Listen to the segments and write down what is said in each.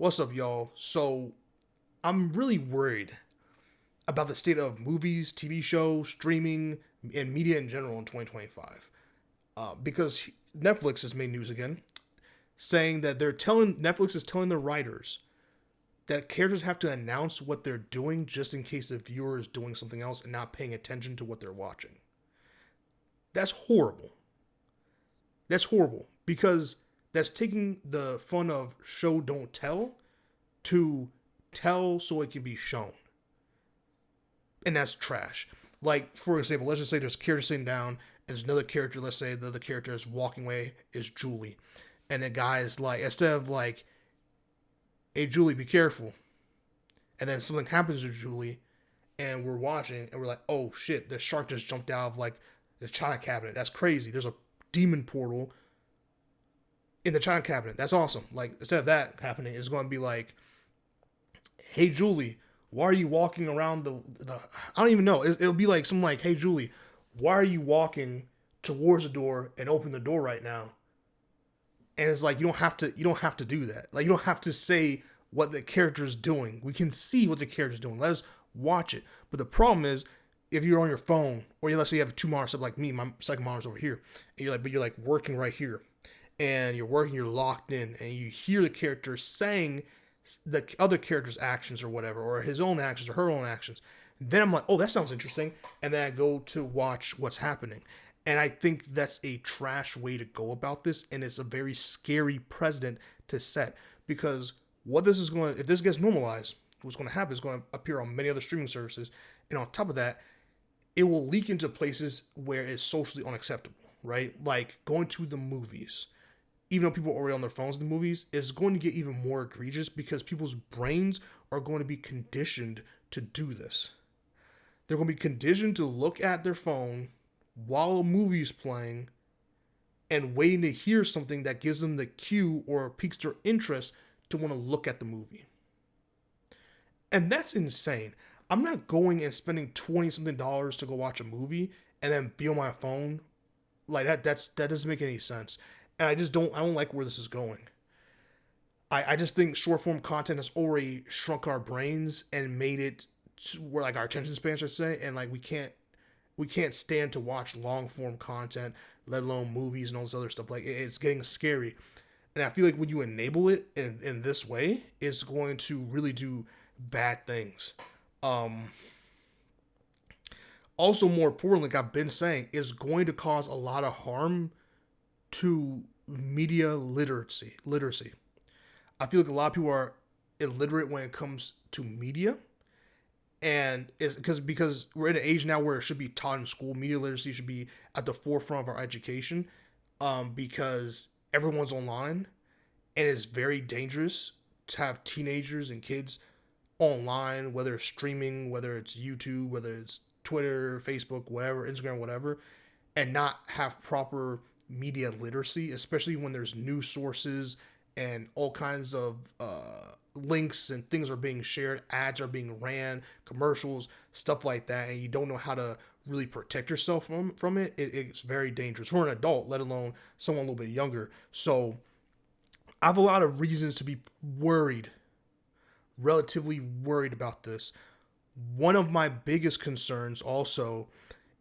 What's up, y'all? So, I'm really worried about the state of movies, TV shows, streaming, and media in general in 2025. Because Netflix has made news again, saying that Netflix is telling the writers that characters have to announce what they're doing just in case the viewer is doing something else and not paying attention to what they're watching. That's horrible. That's horrible because that's taking the fun of show don't tell to tell so it can be shown. And that's trash. Like, for example, let's just say there's a character sitting down, and there's another character, let's say the other character is walking away, is Julie. And the guy is like, instead of like, hey, Julie, be careful. And then something happens to Julie, and we're watching, and we're like, oh shit, the shark just jumped out of like the china cabinet. That's crazy. There's a demon portal in the china cabinet. That's awesome. Like, instead of that happening, it's going to be like, hey, Julie, why are you walking around the I don't even know. It'll be like something like, hey, Julie, why are you walking towards the door and open the door right now? And it's like, you don't have to do that. Like, you don't have to say what the character is doing. We can see what the character is doing. Let us watch it. But the problem is, if you're on your phone, or let's say you have two monitors up like me, my second monitor's over here, and you're like working right here, and you're locked in, and you hear the character saying the other character's actions or whatever, or his own actions or her own actions. Then I'm like, oh, that sounds interesting. And then I go to watch what's happening. And I think that's a trash way to go about this. And it's a very scary precedent to set, because if this gets normalized, what's going to happen is going to appear on many other streaming services. And on top of that, it will leak into places where it's socially unacceptable, right? Like going to the movies. Even though people are already on their phones in the movies, is going to get even more egregious because people's brains are going to be conditioned to do this. They're going to be conditioned to look at their phone while a movie is playing and waiting to hear something that gives them the cue or piques their interest to want to look at the movie. And that's insane. I'm not going and spending $20 something to go watch a movie and then be on my phone. Like that doesn't make any sense. And I don't like where this is going. I just think short form content has already shrunk our brains and made it where, like, our attention span, I should say, and like we can't stand to watch long form content, let alone movies and all this other stuff. Like, it's getting scary. And I feel like when you enable it in this way, it's going to really do bad things. Also, more importantly, like I've been saying, is going to cause a lot of harm to media literacy. I feel like a lot of people are illiterate when it comes to media, and it's because we're in an age now where it should be taught in school. Media literacy should be at the forefront of our education, because everyone's online, and it's very dangerous to have teenagers and kids online, whether it's streaming, whether it's YouTube, whether it's Twitter, Facebook, whatever, Instagram, whatever, and not have proper media literacy, especially when there's news sources and all kinds of links and things are being shared, ads are being ran, commercials, stuff like that, and you don't know how to really protect yourself from it. It's very dangerous for an adult, let alone someone a little bit younger. So I have a lot of reasons to be relatively worried about this. One of my biggest concerns also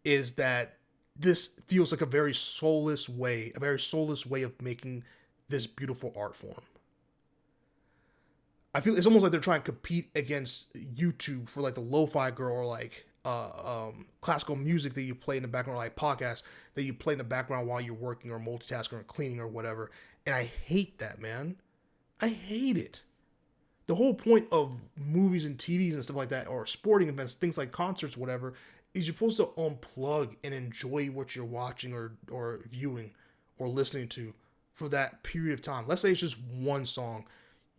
is that this feels like a very soulless way of making this beautiful art form. I feel it's almost like they're trying to compete against YouTube for like the lo-fi girl, or like classical music that you play in the background, or like podcasts that you play in the background while you're working or multitasking or cleaning or whatever. And I hate that, man. I hate it. The whole point of movies and TVs and stuff like that, or sporting events, things like concerts, whatever, is you're supposed to unplug and enjoy what you're watching or viewing or listening to for that period of time. Let's say it's just one song.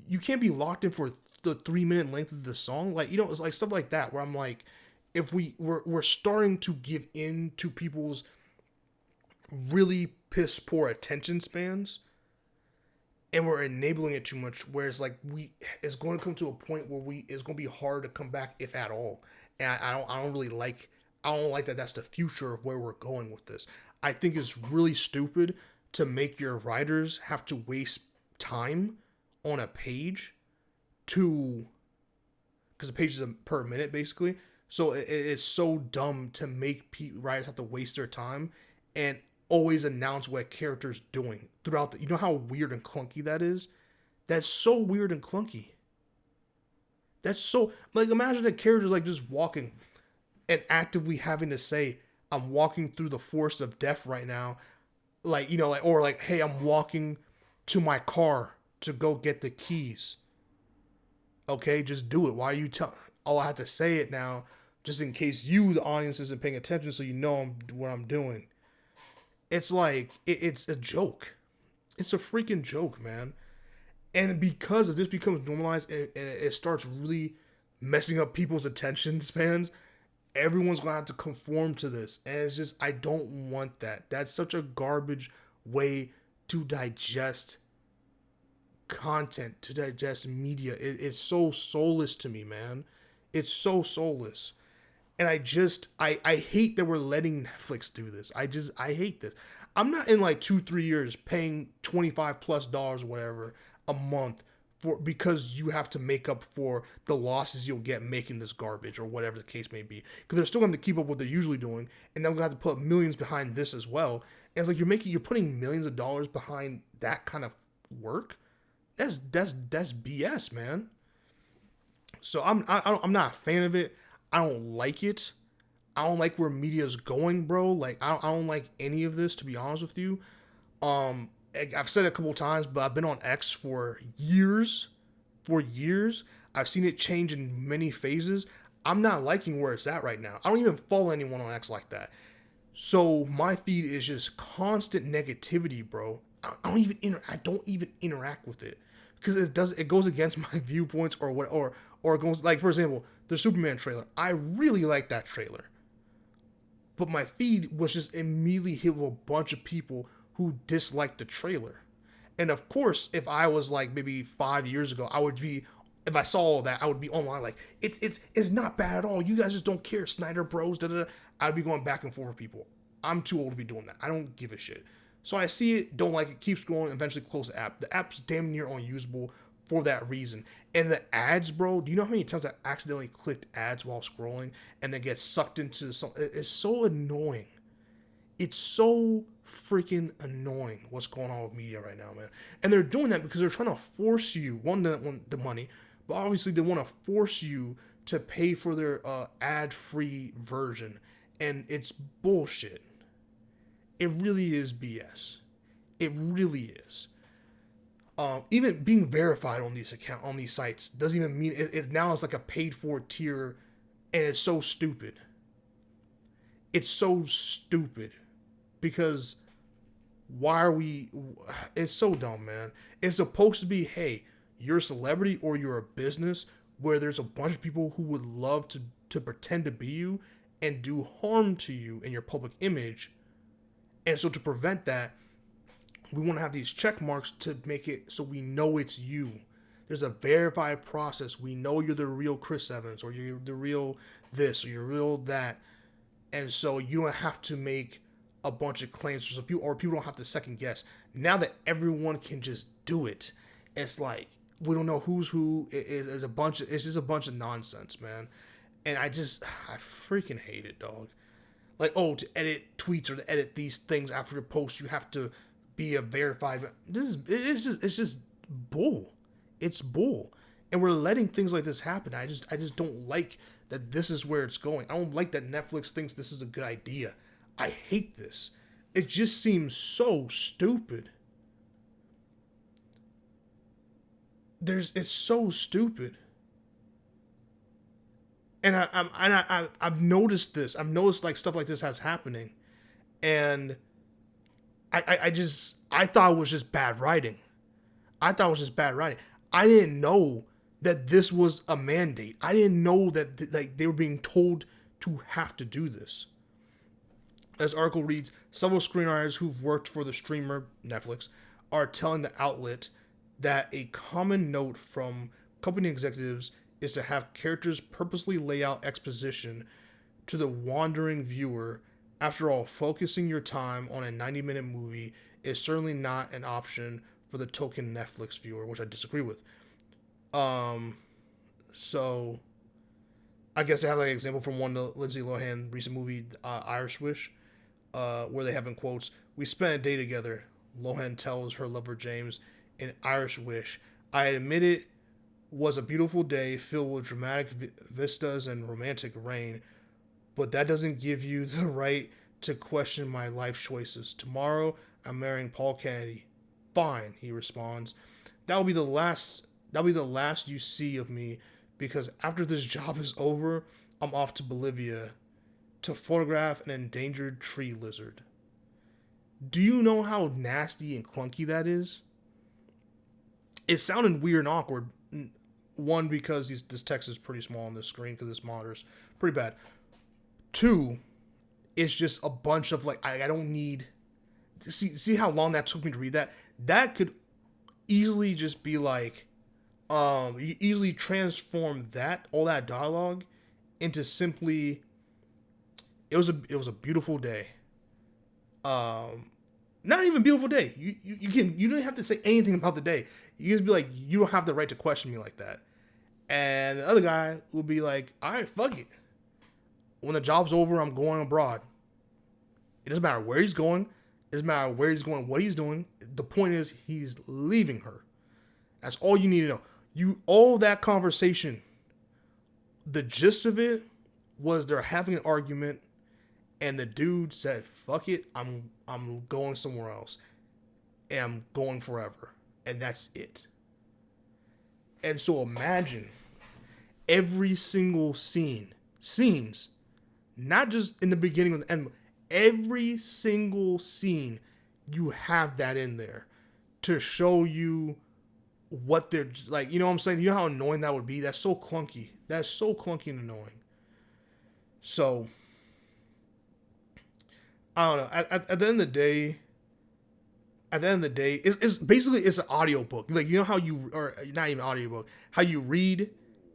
You can't be locked in for the 3-minute length of the song. Like, it's like stuff like that where I'm like, if we're starting to give in to people's really piss poor attention spans, and we're enabling it too much, where it's like it's going to come to a point where it's going to be hard to come back, if at all. And I don't like that. That's the future of where we're going with this. I think it's really stupid to make your writers have to waste time on a page to, because the pages are per minute basically. So it's so dumb to make writers have to waste their time and always announce what a character's doing throughout the. You know how weird and clunky that is. That's so weird and clunky. That's so like imagine a character like just walking and actively having to say, "I'm walking through the forest of death right now," like like or like, "Hey, I'm walking to my car to go get the keys." Okay, just do it. Why are you telling? Oh, I have to say it now, just in case you, the audience, isn't paying attention, so you know what I'm doing. It's like it's a joke. It's a freaking joke, man. And because if this becomes normalized and it starts really messing up people's attention spans, everyone's gonna have to conform to this. And it's just I don't want that. That's such a garbage way to digest content, to digest media. It's so soulless to me, man. It's so soulless. And I hate that we're letting Netflix do this. I hate this. I'm not in like 2-3 years paying $25+ or whatever a month for because you have to make up for the losses you'll get making this garbage or whatever the case may be. Because they're still going to keep up what they're usually doing, and they're going to have to put millions behind this as well. And it's like you're putting millions of dollars behind that kind of work. That's BS, man. So I'm not a fan of it. I don't like it. I don't like where media's going, bro. Like I don't like any of this, to be honest with you. I've said it a couple of times, but I've been on X for years. For years, I've seen it change in many phases. I'm not liking where it's at right now. I don't even follow anyone on X like that. So my feed is just constant negativity, bro. I don't even interact with it because it goes against my viewpoints or what or it goes like, for example, the Superman trailer. I really like that trailer, but my feed was just immediately hit with a bunch of people who disliked the trailer. And of course, if I was like maybe 5 years ago, if I saw all that, I would be online like it's not bad at all. You guys just don't care, Snyder Bros. Da, da, da. I'd be going back and forth with people. I'm too old to be doing that. I don't give a shit. So I see it, don't like it, keep scrolling, eventually close the app. The app's damn near unusable for that reason. And the ads, bro, do you know how many times I accidentally clicked ads while scrolling and then get sucked into something? It's so annoying. It's so freaking annoying what's going on with media right now, man. And they're doing that because they're trying to force you, one, they want the money, but obviously they want to force you to pay for their ad-free version. And it's bullshit. It really is BS. It really is. Even being verified on these sites doesn't even mean it now it's like a paid for tier, and it's so stupid. It's so stupid because why are we? It's so dumb, man. It's supposed to be, hey, you're a celebrity or you're a business where there's a bunch of people who would love to pretend to be you and do harm to you in your public image. And so to prevent that, we want to have these check marks to make it so we know it's you. There's a verified process. We know you're the real Chris Evans or you're the real this or you're real that. And so you don't have to make a bunch of claims or people don't have to second guess. Now that everyone can just do it, it's like we don't know who's who. It's just a bunch of nonsense, man. And I freaking hate it, dog. Like, oh, to edit tweets or to edit these things after the post, you have to be a verified. It's just bull. It's bull. And we're letting things like this happen. I just don't like that this is where it's going. I don't like that Netflix thinks this is a good idea. I hate this. It just seems so stupid. It's so stupid. And I've noticed this. I've noticed like stuff like this has happening, and I thought it was just bad writing. I didn't know that this was a mandate. I didn't know that like they were being told to have to do this. As the article reads, several screenwriters who've worked for the streamer Netflix are telling the outlet that a common note from company executives is to have characters purposely lay out exposition to the wandering viewer. After all, focusing your time on a 90-minute movie is certainly not an option for the token Netflix viewer, which I disagree with. So I guess I have like an example from one Lindsay Lohan recent movie, Irish Wish, where they have in quotes, "We spent a day together." Lohan tells her lover James in Irish Wish, "I admit it was a beautiful day filled with dramatic vistas and romantic rain, but that doesn't give you the right to question my life choices. Tomorrow, I'm marrying Paul Kennedy." "Fine," he responds. "That'll be the last. That'll be the last you see of me, because after this job is over, I'm off to Bolivia to photograph an endangered tree lizard." Do you know how nasty and clunky that is? It sounded weird and awkward. One, because this text is pretty small on the screen because this monitor's pretty bad. Two, it's just a bunch of like, I don't need. See how long that took me to read that? That could easily just be like, you easily transform all that dialogue into simply, it was a beautiful day. Not even a beautiful day. You don't have to say anything about the day. You just be like, you don't have the right to question me like that. And the other guy will be like, all right, fuck it. When the job's over, I'm going abroad. It doesn't matter where he's going. It doesn't matter where he's going, what he's doing. The point is, he's leaving her. That's all you need to know. All that conversation, the gist of it was they're having an argument, and the dude said, fuck it, I'm going somewhere else. And I'm going forever. And that's it. And so imagine every single scenes, not just in the beginning or the end, every single scene, you have that in there to show you what they're like. You know what I'm saying? You know how annoying that would be? That's so clunky. That's so clunky and annoying. So, I don't know. At the end of the day, it's basically it's an audiobook. Like, you know how or not even audiobook, how you read,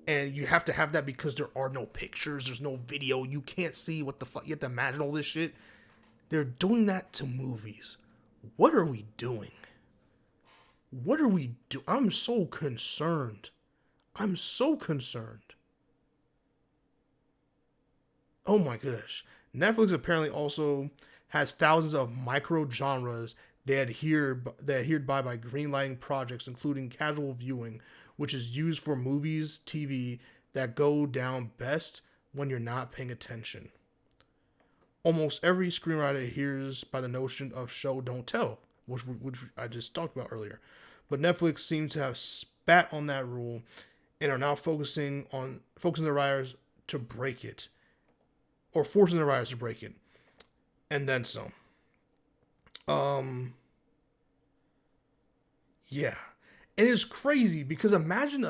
and you have to have that because there are no pictures, there's no video, you can't see what the fuck, you have to imagine all this shit. They're doing that to movies. What are we doing? What are we doing? I'm so concerned. Oh my gosh. Netflix apparently also has thousands of micro genres they adhered by greenlighting projects, including casual viewing, which is used for movies, TV that go down best when you're not paying attention. Almost every screenwriter adheres by the notion of show don't tell, which I just talked about earlier. But Netflix seems to have spat on that rule and are now focusing the writers to break it, or forcing the writers to break it, and then some. Yeah. And it's crazy because imagine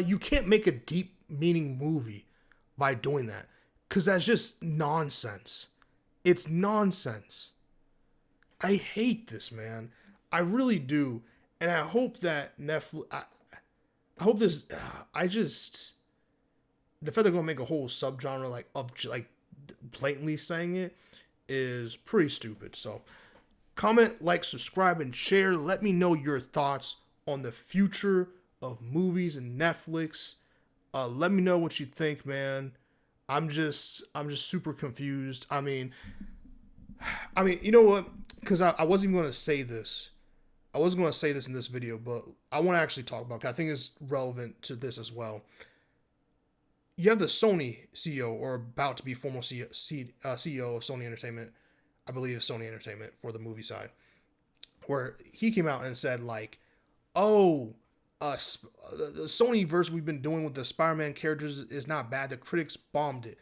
you can't make a deep meaning movie by doing that, because that's just nonsense. It's nonsense. I hate this, man. I really do. And I hope that Netflix, I hope this, I just, the fact they're going to make a whole subgenre of blatantly saying it is pretty stupid. So comment, like, subscribe, and share. Let me know your thoughts on the future of movies and Netflix. Let me know what you think, man. I'm just super confused. I mean, you know what? Because I wasn't even going to say this. I wasn't going to say this in this video, but I want to actually talk about it. I think it's relevant to this as well. You have the Sony CEO, or about to be former CEO of Sony Entertainment. I believe it's Sony Entertainment for the movie side, where he came out and said the Sony verse we've been doing with the Spider-Man characters is not bad. The critics bombed it.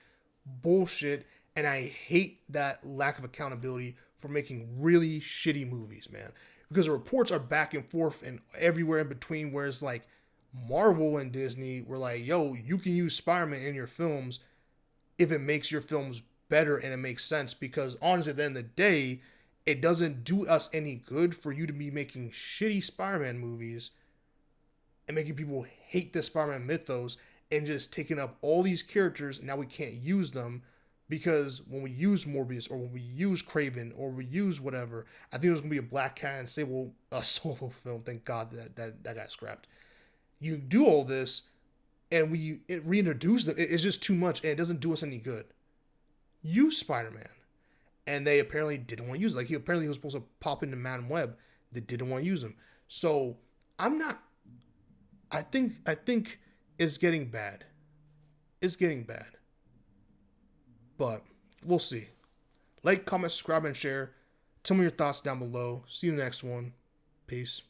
Bullshit. And I hate that lack of accountability for making really shitty movies, man. Because the reports are back and forth and everywhere in between, where it's like Marvel and Disney were like, yo, you can use Spider-Man in your films if it makes your films better and it makes sense. Because honestly, at the end of the day, it doesn't do us any good for you to be making shitty Spider-Man movies and making people hate the Spider-Man mythos and just taking up all these characters, and now we can't use them because when we use Morbius or when we use Kraven or we use whatever, I think there's going to be a Black Cat and Sable solo film. Thank God that got scrapped. You do all this, and we reintroduce them. It's just too much, and it doesn't do us any good. Use Spider-Man, and they apparently didn't want to use it. Like he was supposed to pop into Madam Web. They didn't want to use him. So I'm not. I think it's getting bad. It's getting bad. But we'll see. Like, comment, subscribe, and share. Tell me your thoughts down below. See you in the next one. Peace.